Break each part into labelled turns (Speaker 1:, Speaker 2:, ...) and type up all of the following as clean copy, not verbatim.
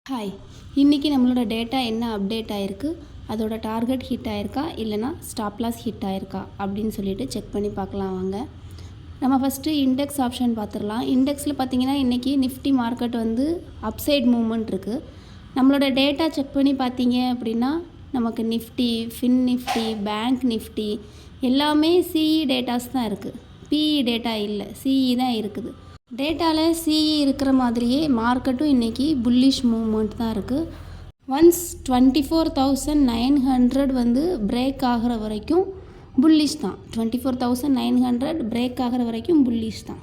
Speaker 1: Hi, இன்றைக்கி நம்மளோட data என்ன அப்டேட் ஆகிருக்கு, அதோட டார்கெட் ஹிட் ஆகிருக்கா இல்லைனா ஸ்டாப் லாஸ் ஹிட் ஆகிருக்கா அப்படின்னு சொல்லிட்டு செக் பண்ணி பார்க்கலாம் வாங்க. நம்ம ஃபஸ்ட்டு இண்டெக்ஸ் ஆப்ஷன் பார்த்துடலாம். இண்டெக்ஸில் பார்த்திங்கன்னா இன்றைக்கி நிஃப்டி மார்க்கெட் வந்து அப்சைட் மூவ்மெண்ட் இருக்குது. நம்மளோட டேட்டா செக் பண்ணி பார்த்தீங்க அப்படின்னா நமக்கு Nifty, fin Nifty, bank Nifty எல்லாமே சிஇ டேட்டாஸ் தான் இருக்குது. பிஇ டேட்டா இல்லை, சிஇ தான் இருக்குது. டேட்டாவில் சிஇ இருக்கிற மாதிரியே மார்க்கெட்டும் இன்றைக்கி புல்லிஷ் மூவ்மெண்ட் தான் இருக்குது. ஒன்ஸ் 24,900 வந்து பிரேக் ஆகிற வரைக்கும் புல்லிஷ் தான். 24,900 பிரேக் ஆகிற வரைக்கும் புல்லிஷ் தான்.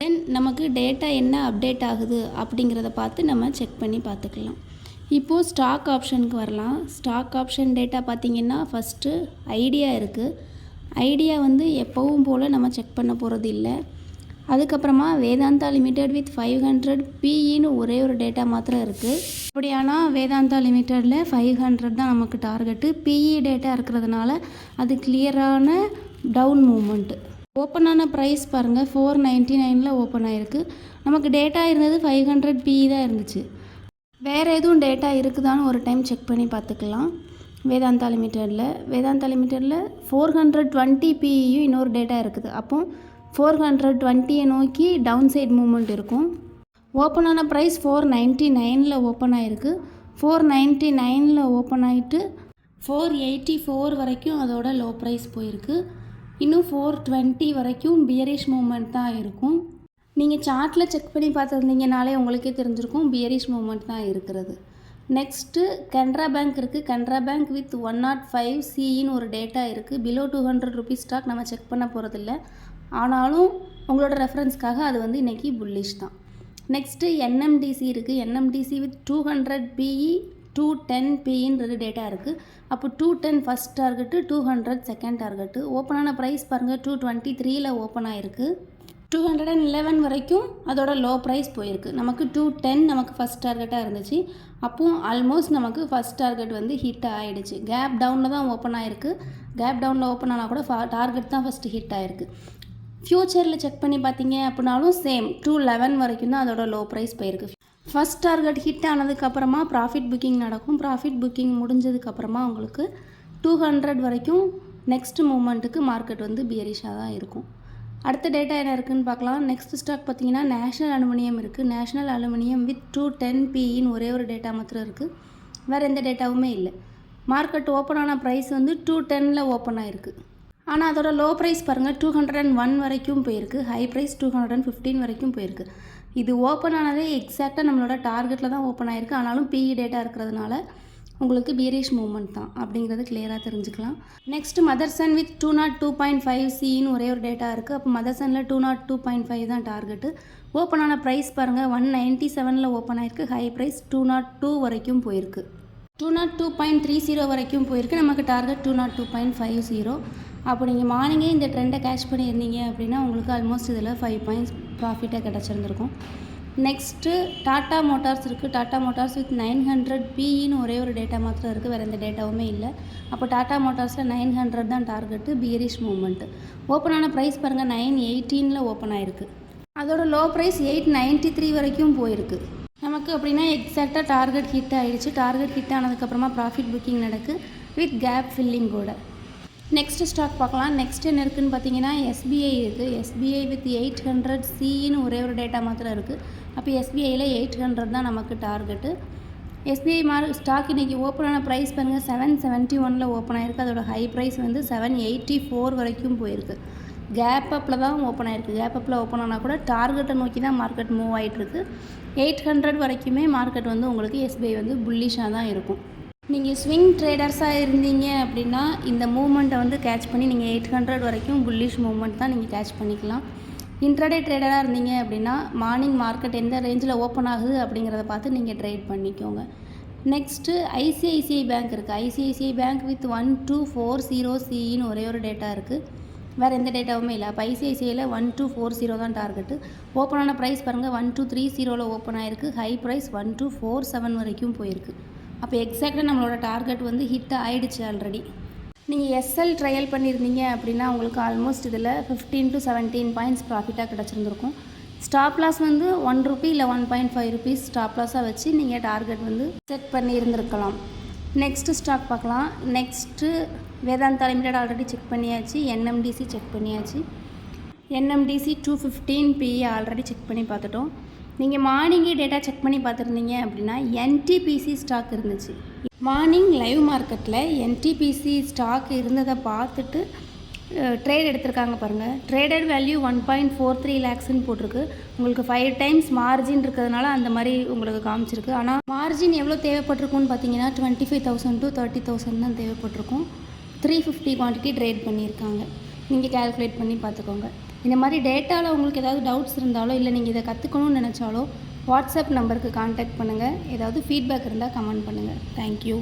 Speaker 1: தென் நமக்கு டேட்டா என்ன அப்டேட் ஆகுது அப்படிங்கிறத பார்த்து நம்ம செக் பண்ணி பார்த்துக்கலாம். இப்போது ஸ்டாக் ஆப்ஷனுக்கு வரலாம். ஸ்டாக் ஆப்ஷன் டேட்டா பார்த்திங்கன்னா ஃபஸ்ட்டு ஐடியா இருக்குது. ஐடியா வந்து எப்பவும் போல் நம்ம செக் பண்ண போகிறது இல்லை. அதுக்கப்புறமா வேதாந்தா லிமிடெட் வித் 500 பிஇன்னு ஒரே ஒரு டேட்டா மாத்திரம் இருக்குது. அப்படியானா வேதாந்தா லிமிடெடில் 500 தான் நமக்கு டார்கெட்டு. பிஇ டேட்டா இருக்கிறதுனால அது கிளியரான டவுன் மூமெண்ட்டு. ஓப்பனான ப்ரைஸ் பாருங்கள், 499 ஓப்பன் ஆகிருக்கு. நமக்கு டேட்டா இருந்தது 500 பிஇ தான் இருந்துச்சு. வேறு எதுவும் டேட்டா இருக்குதான்னு ஒரு டைம் செக் பண்ணி பார்த்துக்கலாம். வேதாந்தா லிமிடெடில் 420 பிஇயும் இன்னொரு டேட்டா இருக்குது. அப்போ 420 நோக்கி டவுன் சைட் மூவ்மெண்ட் இருக்கும். ஓப்பனான ப்ரைஸ் 499 ஓப்பன் ஆகிருக்கு. 499 ஓப்பன் ஆகிட்டு 484 வரைக்கும் அதோட லோ ப்ரைஸ் போயிருக்கு. இன்னும் 420 வரைக்கும் பியரிஷ் மூவ்மெண்ட் தான் இருக்கும். நீங்கள் சார்ட்டில் செக் பண்ணி பார்த்துருந்தீங்கனாலே உங்களுக்கே தெரிஞ்சிருக்கும் பியரிஷ் மூவ்மெண்ட் தான் இருக்கிறது. நெக்ஸ்ட்டு கனரா பேங்க் இருக்குது. கனரா பேங்க் வித் 105 சிஇன்னு ஒரு டேட்டா இருக்குது. பிலோ 200 ருபீஸ் ஸ்டாக் நம்ம செக் பண்ண போகிறதில்ல. ஆனாலும் உங்களோட ரெஃபரன்ஸ்க்காக அது வந்து இன்றைக்கி புல்லிஷ் தான். நெக்ஸ்ட்டு என்எம்டிசி இருக்குது. என்எம்டிசி வித் 200 பிஇ 210 பிஇன்றது டேட்டா இருக்குது. அப்போ 210 ஃபஸ்ட் டார்கெட்டு, 200 செகண்ட் டார்கெட்டு. ஓப்பனான ப்ரைஸ் பாருங்கள், 223 ஓப்பன் ஆகிருக்கு. 211 வரைக்கும் அதோட லோ ப்ரைஸ் போயிருக்கு. நமக்கு 210 நமக்கு ஃபஸ்ட் டார்கெட்டாக இருந்துச்சு. அப்போது ஆல்மோஸ்ட் நமக்கு ஃபஸ்ட் டார்கெட் வந்து ஹிட் ஆகிடுச்சு. கேப் டவுனில் தான் ஓப்பன் ஆகிருக்கு. கேப் டவுனில் ஓப்பன் ஆனால் கூட டார்கெட் தான் ஃபஸ்ட்டு ஹிட் ஆகிருக்கு. ஃப்யூச்சரில் செக் பண்ணி பார்த்தீங்க அப்படின்னாலும் சேம் 211 வரைக்கும் தான் அதோட லோ ப்ரைஸ் போயிருக்கு. ஃபஸ்ட் டார்கெட் ஹிட் ஆனதுக்கப்புறமா ப்ராஃபிட் புக்கிங் நடக்கும். ப்ராஃபிட் புக்கிங் முடிஞ்சதுக்கப்புறமா உங்களுக்கு 200 வரைக்கும் நெக்ஸ்ட் மூமெண்ட்டுக்கு மார்க்கெட் வந்து பியரிஷாக தான் இருக்கும். அடுத்த டேட்டா என்ன இருக்குதுன்னு பார்க்கலாம். நெக்ஸ்ட் ஸ்டாக் பார்த்தீங்கன்னா நேஷ்னல் அலுமினியம் இருக்குது. நேஷ்னல் அலுமினியம் வித் 210 பிஇன்னு ஒரே ஒரு டேட்டா மாத்திரம் இருக்குது. வேறு எந்த டேட்டாவுமே இல்லை. மார்க்கெட் ஓப்பன் ஆன ப்ரைஸ் வந்து 210 ஓப்பன் ஆகிருக்கு. ஆனால் அதோட லோ ப்ரைஸ் பாருங்கள், 201 வரைக்கும் போயிருக்கு. ஹை ப்ரைஸ் 215 வரைக்கும் போயிருக்கு. இது ஓப்பன் ஆனதே எக்ஸாக்டாக நம்மளோட டார்கெட்டில் தான் ஓப்பன் ஆகிருக்கு. ஆனாலும் பிஇ டேட்டா இருக்கிறதுனால உங்களுக்கு பியரிஷ் மூவ்மெண்ட் தான் அப்படிங்கிறது கிளியராக தெரிஞ்சுக்கலாம். நெக்ஸ்ட் மதர்சன் வித் 202.5 சின்னு ஒரே ஒரு டேட்டா இருக்குது. அப்போ மதர்சனில் 202.5 தான் டார்கெட்டு. ஓப்பன் ஆன ப்ரைஸ் பாருங்கள், 197 ஓப்பன் ஆகிருக்கு. ஹை ப்ரைஸ் 202 வரைக்கும் போயிருக்கு. 202.30 வரைக்கும் போயிருக்கு. நமக்கு டார்கெட் 202.50. அப்போ நீங்கள் மார்னிங்கே இந்த ட்ரெண்டை கேட்ச் பண்ணியிருந்தீங்க அப்படின்னா உங்களுக்கு ஆல்மோஸ்ட் இதில் 5 பாயிண்ட்ஸ் ப்ராஃபிட்டாக கிடச்சிருந்துருக்கும். நெக்ஸ்ட்டு டாட்டா மோட்டார்ஸ் இருக்குது. டாட்டா மோட்டார்ஸ் வித் 900 பிஇன்னு ஒரே ஒரு டேட்டா மாத்திரம் இருக்குது. வேறு எந்த டேட்டாவுமே இல்லை. அப்போ டாட்டா மோட்டார்ஸில் 900 தான் டார்கெட்டு, பியரிஷ் மூவ்மெண்ட்டு. ஓப்பனான ப்ரைஸ் பாருங்கள், 918 ஓப்பன் ஆகிருக்கு. அதோட லோ ப்ரைஸ் 893 வரைக்கும் போயிருக்கு. நமக்கு அப்படின்னா எக்ஸாக்டாக டார்கெட் ஹிட் ஆகிடுச்சு. டார்கெட் ஹிட் ஆனதுக்கப்புறமா ப்ராஃபிட் புக்கிங் நடக்கு வித் கேப் ஃபில்லிங்கோட. நெக்ஸ்ட் ஸ்டாக் பார்க்கலாம். நெக்ஸ்ட் என்ன இருக்குதுன்னு பார்த்தீங்கன்னா எஸ்பிஐ இருக்குது. எஸ்பிஐ வித் 800 சின்னு ஒரே ஒரு டேட்டா மாத்திரம் இருக்குது. அப்போ எஸ்பிஐயில் 800 தான் நமக்கு டார்கெட்டு. எஸ்பிஐ ஸ்டாக் இன்றைக்கி ஓப்பன் ஆன ப்ரைஸ் பாருங்கள், 771 ஓப்பன் ஆகிருக்கு. அதோட ஹை ப்ரைஸ் வந்து 784 வரைக்கும் போயிருக்கு. கேப் அப்பில் தான் ஓப்பன் ஆகிருக்கு. கேப் அப்பில் ஓப்பன் ஆனால் கூட டார்கெட்டை நோக்கி தான் மார்க்கெட் மூவ் ஆகிட்டுருக்கு. 800 வரைக்குமே மார்க்கெட் வந்து உங்களுக்கு எஸ்பிஐ வந்து புல்லிஷாக தான் இருக்கும். நீங்கள் ஸ்விங் ட்ரேடர்ஸாக இருந்தீங்க அப்படின்னா இந்த மூவ்மெண்ட்டை வந்து கேட்ச் பண்ணி நீங்கள் 800 வரைக்கும் புல்லிஷ் மூவ்மெண்ட் தான் நீங்கள் கேட்ச் பண்ணிக்கலாம். இன்ட்ராடே ட்ரேடராக இருந்தீங்க அப்படின்னா மார்னிங் மார்க்கெட் எந்த ரேஞ்சில் ஓப்பன் ஆகுது அப்படிங்கிறத பார்த்து நீங்கள் ட்ரேட் பண்ணிக்கோங்க. நெக்ஸ்ட்டு ஐசிஐசிஐ பேங்க் இருக்குது. ஐசிஐசிஐ பேங்க் வித் 1240 சின்னு ஒரே ஒரு டேட்டா இருக்குது. வேறு எந்த டேட்டாவுமே இல்லை. அப்போ ஐசிஐசிஐயில் 1240 தான் டார்கெட்டு. ஓப்பனான ப்ரைஸ் பாருங்கள், 1230 ஓப்பன் ஆகிருக்கு. ஹை ப்ரைஸ் 1247 வரைக்கும் போயிருக்கு. அப்போ எக்ஸாக்டாக நம்மளோட டார்கெட் வந்து ஹிட் ஆகிடுச்சு ஆல்ரெடி. நீங்கள் எஸ்எல் ட்ரையல் பண்ணியிருந்தீங்க அப்படின்னா உங்களுக்கு ஆல்மோஸ்ட் இதில் 15 to 17 பாயிண்ட்ஸ் ப்ராஃபிட்டாக கிடச்சிருந்துருக்கும். ஸ்டாப் லாஸ் வந்து ₹1 இல்லை 1.5 ருபீஸ் ஸ்டாப் லாஸாக வச்சு நீங்கள் டார்கெட் வந்து செட் பண்ணி இருந்திருக்கலாம். நெக்ஸ்ட்டு ஸ்டாக் பார்க்கலாம். Next Vedanta limited already check பண்ணியாச்சு. NMDC செக் பண்ணியாச்சு. NMDC 215 PE ஆல்ரெடி செக் பண்ணி பார்த்துட்டோம். நீங்கள் மார்னிங்கே டேட்டா செக் பண்ணி பார்த்துருந்தீங்க அப்படின்னா NTPC ஸ்டாக் இருந்துச்சு. மார்னிங் லைவ் மார்க்கெட்டில் NTPC ஸ்டாக் இருந்ததை பார்த்துட்டு ட்ரேட் எடுத்திருக்காங்க பாருங்கள். ட்ரேடட் வேல்யூ 1.43 லேக்ஸ்ன்னு போட்டிருக்கு. உங்களுக்கு 5 டைம்ஸ் மார்ஜின் இருக்கிறதுனால அந்த மாதிரி உங்களுக்கு காமிச்சிருக்கு. ஆனால் மார்ஜின் எவ்வளோ தேவைப்பட்டிருக்குன்னு பார்த்தீங்கன்னா 25,000 to 30,000 தான் தேவைப்பட்டிருக்கும். 350 குவான்டிட்டி ட்ரேட் பண்ணியிருக்காங்க. நீங்கள் கேல்குலேட் பண்ணி பார்த்துக்கோங்க. இந்த மாதிரி டேட்டாவில் உங்களுக்கு ஏதாவது டவுட்ஸ் இருந்தாலோ இல்லை நீங்கள் இதை கற்றுக்கணும்னு நினச்சாலோ வாட்ஸ்அப் நம்பருக்கு கான்டாக்ட் பண்ணுங்கள். ஏதாவது ஃபீட்பேக் இருந்தால் கமெண்ட் பண்ணுங்கள். தேங்க்யூ.